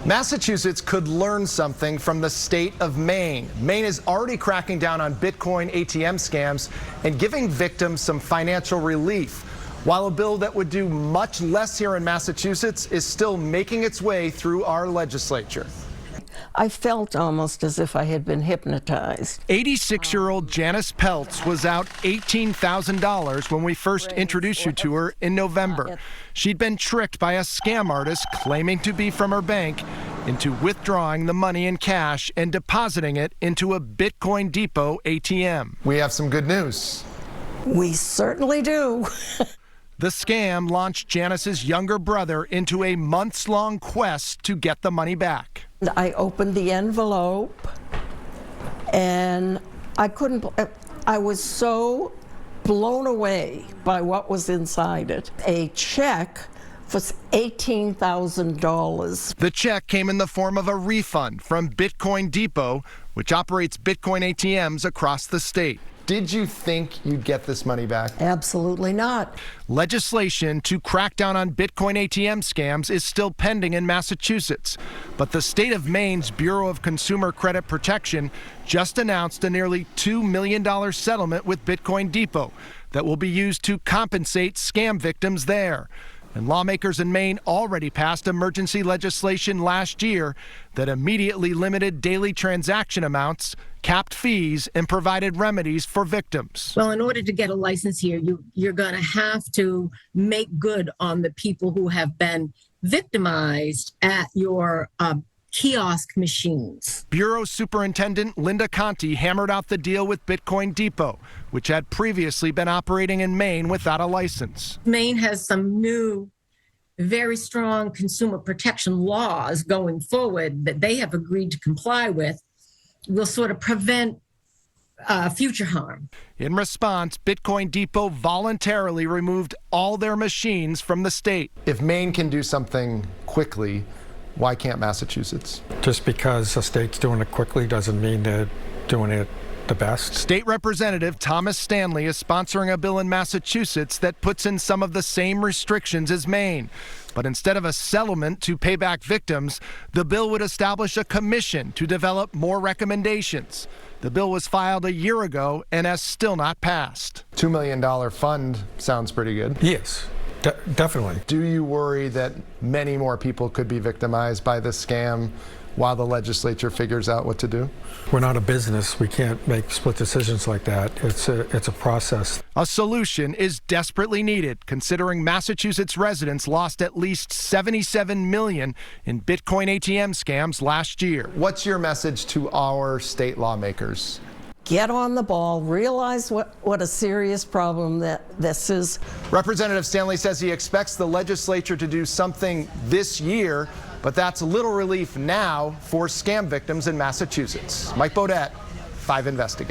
Massachusetts could learn something from the state of Maine. Maine is already cracking down on Bitcoin ATM scams and giving victims some financial relief, while a bill that would do much less here in Massachusetts is still making its way through our legislature. I felt almost as if I had been hypnotized. 86-year-old Janice Peltz was out $18,000 when we first introduced you to her in November. She'd been tricked by a scam artist claiming to be from her bank into withdrawing the money in cash and depositing it into a Bitcoin Depot ATM. We have some good news. We certainly do. The scam launched Janice's younger brother into a months-long quest to get the money back. I opened the envelope and I was so blown away by what was inside it. A check for $18,000. The check came in the form of a refund from Bitcoin Depot, which operates Bitcoin ATMs across the state. Did you think you'd get this money back? Absolutely not. Legislation to crack down on Bitcoin ATM scams is still pending in Massachusetts, but the state of Maine's Bureau of Consumer Credit Protection just announced a nearly $2 million settlement with Bitcoin Depot that will be used to compensate scam victims there. And lawmakers in Maine already passed emergency legislation last year that immediately limited daily transaction amounts, capped fees, and provided remedies for victims. Well, in order to get a license here, you're going to have to make good on the people who have been victimized at your kiosk machines. Bureau Superintendent Linda Conti hammered out the deal with Bitcoin Depot, which had previously been operating in Maine without a license. Maine has some new, very strong consumer protection laws going forward that they have agreed to comply with, will sort of prevent future harm. In response, Bitcoin Depot voluntarily removed all their machines from the state. If Maine can do something quickly, why can't Massachusetts? Just because a state's doing it quickly doesn't mean they're doing it the best. State Representative Thomas Stanley is sponsoring a bill in Massachusetts that puts in some of the same restrictions as Maine. But instead of a settlement to pay back victims, the bill would establish a commission to develop more recommendations. The bill was filed a year ago and has still not passed. $2 million fund sounds pretty good. Yes. Definitely. Do you worry that many more people could be victimized by this scam while the legislature figures out what to do? We're not a business. We can't make split decisions like that. It's a process. A solution is desperately needed, considering Massachusetts residents lost at least $77 million in Bitcoin ATM scams last year. What's your message to our state lawmakers? Get on the ball, realize what a serious problem that this is. Representative Stanley says he expects the legislature to do something this year, but that's little relief now for scam victims in Massachusetts. Mike Bodette, 5 Investigates.